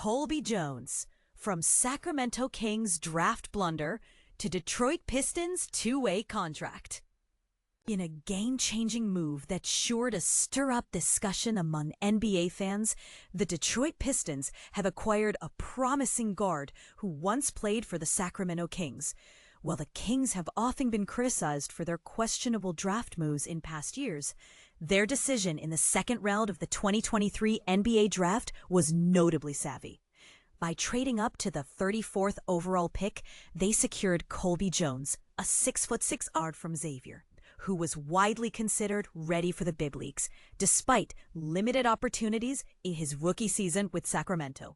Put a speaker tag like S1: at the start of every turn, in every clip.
S1: Colby Jones, from Sacramento Kings draft blunder to Detroit Pistons two-way contract. In a game-changing move that's sure to stir up discussion among NBA fans, the Detroit Pistons have acquired a promising guard who once played for the Sacramento Kings. While the Kings have often been criticized for their questionable draft moves in past years, their decision in the second round of the 2023 NBA draft was notably savvy. By trading up to the 34th overall pick, they secured Colby Jones, a 6'6" guard from Xavier, who was widely considered ready for the big leagues, despite limited opportunities in his rookie season with Sacramento.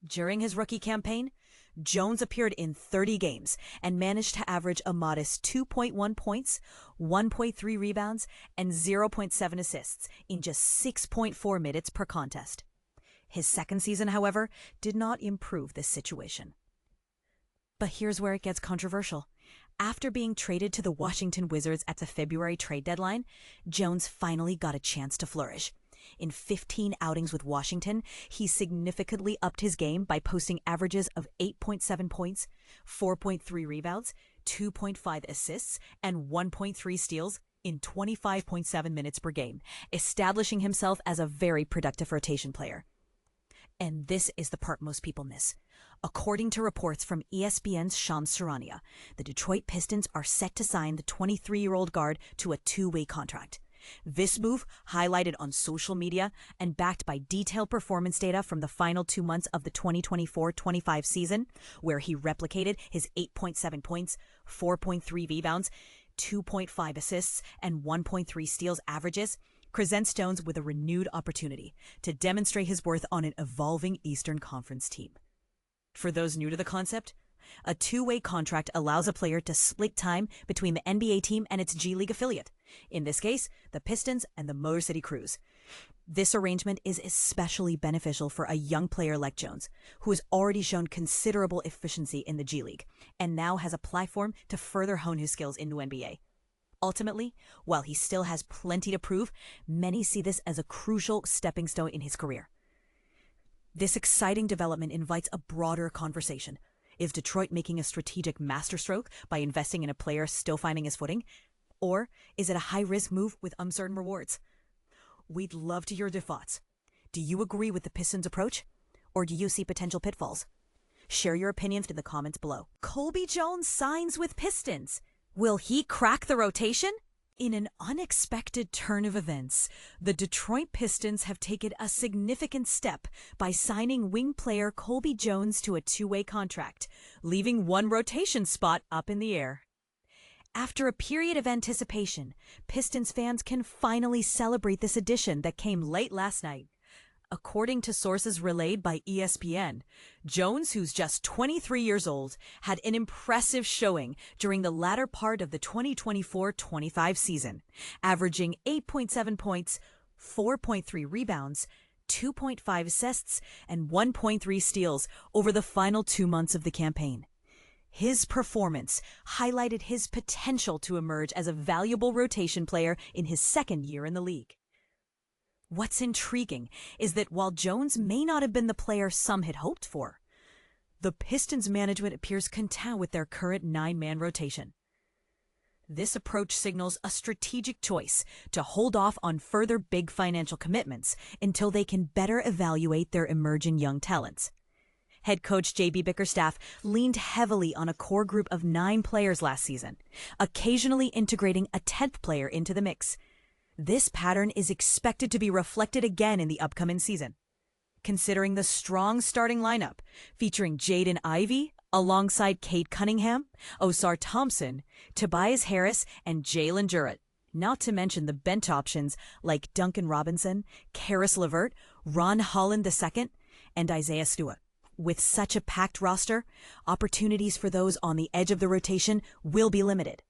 S1: During his rookie campaign, Jones appeared in 30 games and managed to average a modest 2.1 points, 1.3 rebounds, and 0.7 assists in just 6.4 minutes per contest. His second season, however, did not improve this situation. But here's where it gets controversial. After being traded to the Washington Wizards at the February trade deadline, Jones finally got a chance to flourish. In 15 outings with Washington, he significantly upped his game by posting averages of 8.7 points, 4.3 rebounds, 2.5 assists, and 1.3 steals in 25.7 minutes per game, establishing himself as a very productive rotation player. And this is the part most people miss. According to reports from ESPN's Shams Charania, the Detroit Pistons are set to sign the 23-year-old guard to a two-way contract. This move, highlighted on social media and backed by detailed performance data from the final 2 months of the 2024-25 season, where he replicated his 8.7 points, 4.3 rebounds, 2.5 assists, and 1.3 steals averages, presents Jones with a renewed opportunity to demonstrate his worth on an evolving Eastern Conference team. For those new to the concept, a two-way contract allows a player to split time between the NBA team and its G League affiliate, in this case, the Pistons and the Motor City Cruise. This arrangement is especially beneficial for a young player like Jones, who has already shown considerable efficiency in the G League and now has a platform to further hone his skills in the NBA. Ultimately, while he still has plenty to prove, many see this as a crucial stepping stone in his career. This exciting development invites a broader conversation. Is Detroit making a strategic masterstroke by investing in a player still finding his footing? Or is it a high-risk move with uncertain rewards? We'd love to hear your thoughts. Do you agree with the Pistons' approach? Or do you see potential pitfalls? Share your opinions in the comments below. Colby Jones signs with Pistons. Will he crack the rotation? In an unexpected turn of events, the Detroit Pistons have taken a significant step by signing wing player Colby Jones to a two-way contract, leaving one rotation spot up in the air. After a period of anticipation, Pistons fans can finally celebrate this addition that came late last night. According to sources relayed by ESPN, Jones, who's just 23 years old, had an impressive showing during the latter part of the 2024-25 season, averaging 8.7 points, 4.3 rebounds, 2.5 assists, and 1.3 steals over the final 2 months of the campaign. His performance highlighted his potential to emerge as a valuable rotation player in his second year in the league. What's intriguing is that while Jones may not have been the player some had hoped for, the Pistons management appears content with their current 9-man rotation. This approach signals a strategic choice to hold off on further big financial commitments until they can better evaluate their emerging young talents. Head coach J.B. Bickerstaff leaned heavily on a core group of 9 players last season, occasionally integrating a 10th player into the mix. This pattern is expected to be reflected again in the upcoming season. Considering the strong starting lineup, featuring Jaden Ivey alongside Cade Cunningham, Osar Thompson, Tobias Harris, and Jalen Jarrett, not to mention the bench options like Duncan Robinson, Karis LeVert, Ron Holland II, and Isaiah Stewart. With such a packed roster, opportunities for those on the edge of the rotation will be limited.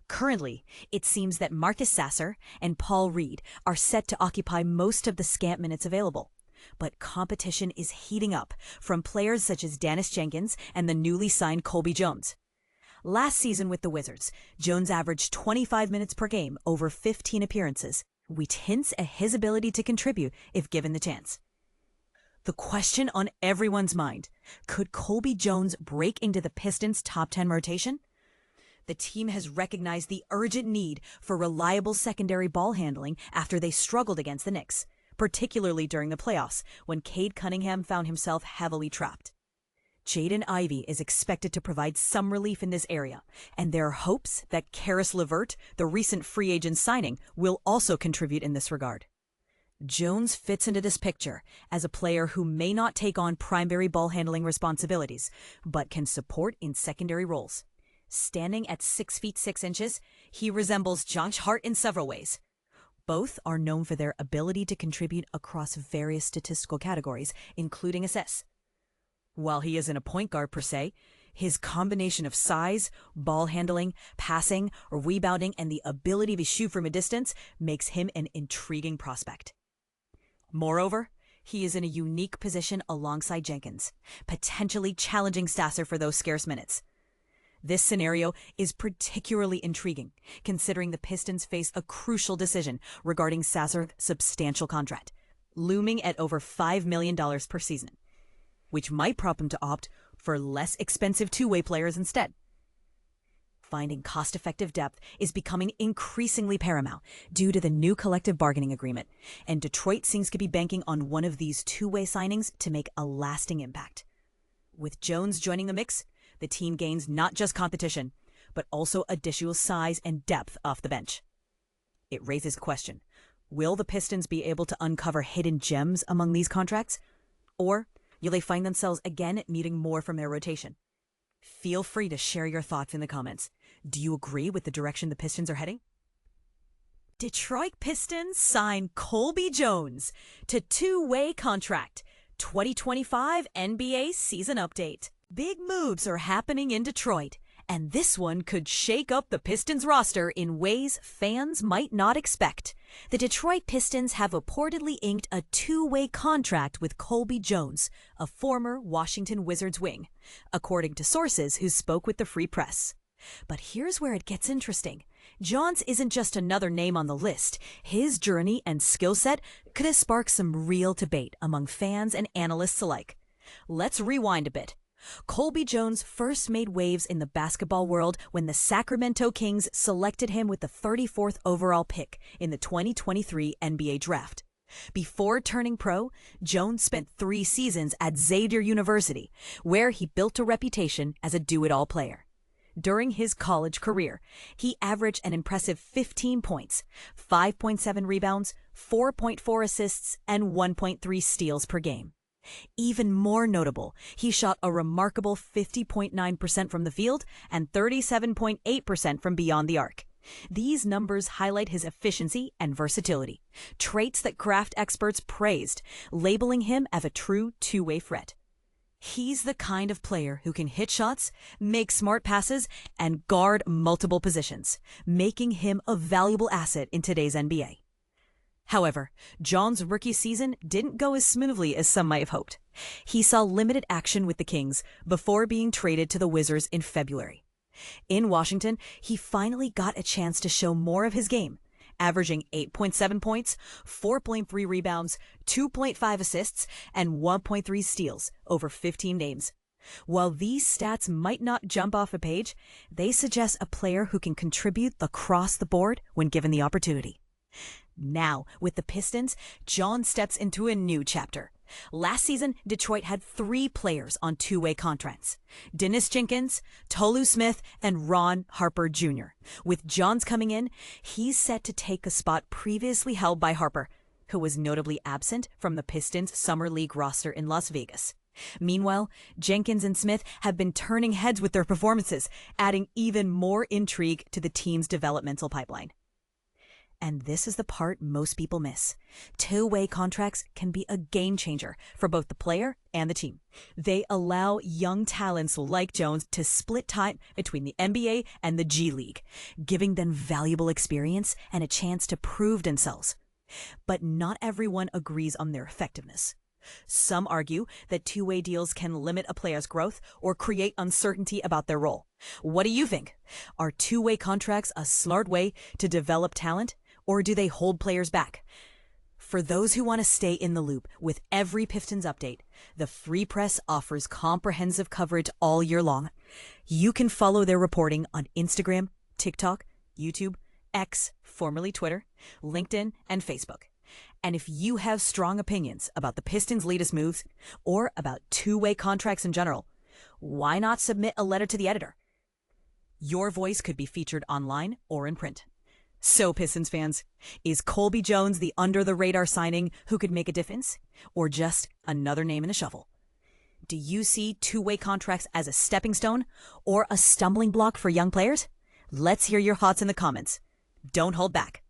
S1: Currently, it seems that Marcus Sasser and Paul Reed are set to occupy most of the scant minutes available, but competition is heating up from players such as Dennis Jenkins and the newly signed Colby Jones. Last season with the Wizards, Jones averaged 25 minutes per game over 15 appearances, which hints at his ability to contribute if given the chance. The question on everyone's mind, could Colby Jones break into the Pistons' top 10 rotation? The team has recognized the urgent need for reliable secondary ball handling after they struggled against the Knicks, particularly during the playoffs when Cade Cunningham found himself heavily trapped. Jaden Ivey is expected to provide some relief in this area, and there are hopes that Karis LeVert, the recent free agent signing, will also contribute in this regard. Jones fits into this picture as a player who may not take on primary ball handling responsibilities, but can support in secondary roles. Standing at 6 feet 6 inches, he resembles Josh Hart in several ways. Both are known for their ability to contribute across various statistical categories, including assists. While he isn't a point guard per se, his combination of size, ball handling, passing, rebounding, and the ability to shoot from a distance makes him an intriguing prospect. Moreover, he is in a unique position alongside Jenkins, potentially challenging Sasser for those scarce minutes. This scenario is particularly intriguing, considering the Pistons face a crucial decision regarding Sasser's substantial contract, looming at over $5 million per season, which might prompt him to opt for less expensive two-way players instead. Finding cost-effective depth is becoming increasingly paramount due to the new collective bargaining agreement, and Detroit seems to be banking on one of these two-way signings to make a lasting impact. With Jones joining the mix, the team gains not just competition, but also additional size and depth off the bench. It raises the question, will the Pistons be able to uncover hidden gems among these contracts? Or will they find themselves again needing more from their rotation? Feel free to share your thoughts in the comments. Do you agree with the direction the Pistons are heading? Detroit Pistons sign Colby Jones to two-way contract. 2025 NBA season update. Big moves are happening in Detroit, and this one could shake up the Pistons roster in ways fans might not expect. The Detroit Pistons have reportedly inked a two-way contract with Colby Jones, a former Washington Wizards wing, according to sources who spoke with the Free Press. But here's where it gets interesting. Jones isn't just another name on the list. His journey and skill set could have sparked some real debate among fans and analysts alike. Let's rewind a bit. Colby Jones first made waves in the basketball world when the Sacramento Kings selected him with the 34th overall pick in the 2023 NBA draft. Before turning pro, Jones spent 3 seasons at Xavier University, where he built a reputation as a do-it-all player. During his college career, he averaged an impressive 15 points, 5.7 rebounds, 4.4 assists, and 1.3 steals per game. Even more notable, he shot a remarkable 50.9% from the field and 37.8% from beyond the arc. These numbers highlight his efficiency and versatility, traits that craft experts praised, labeling him as a true two-way threat. He's the kind of player who can hit shots, make smart passes, and guard multiple positions, making him a valuable asset in today's NBA. However, Jones' rookie season didn't go as smoothly as some might have hoped. He saw limited action with the Kings before being traded to the Wizards in February. In Washington, he finally got a chance to show more of his game, averaging 8.7 points, 4.3 rebounds, 2.5 assists, and 1.3 steals over 15 games. While these stats might not jump off a page, they suggest a player who can contribute across the board when given the opportunity. Now, with the Pistons, John steps into a new chapter. Last season, Detroit had 3 players on two-way contracts: Dennis Jenkins, Tolu Smith, and Ron Harper Jr. With Johns coming in, he's set to take a spot previously held by Harper, who was notably absent from the Pistons' Summer League roster in Las Vegas. Meanwhile, Jenkins and Smith have been turning heads with their performances, adding even more intrigue to the team's developmental pipeline. And this is the part most people miss. Two-way contracts can be a game changer for both the player and the team. They allow young talents like Jones to split time between the NBA and the G League, giving them valuable experience and a chance to prove themselves. But not everyone agrees on their effectiveness. Some argue that two-way deals can limit a player's growth or create uncertainty about their role. What do you think? Are two-way contracts a smart way to develop talent, or do they hold players back? For those who want to stay in the loop with every Pistons update, the Free Press offers comprehensive coverage all year long. You can follow their reporting on Instagram, TikTok, YouTube, X, formerly Twitter, LinkedIn, and Facebook. And if you have strong opinions about the Pistons' latest moves or about two-way contracts in general, why not submit a letter to the editor? Your voice could be featured online or in print. So, Pistons fans, is Colby Jones the under-the-radar signing who could make a difference, or just another name in the shuffle? Do you see two-way contracts as a stepping stone or a stumbling block for young players? Let's hear your thoughts in the comments. Don't hold back.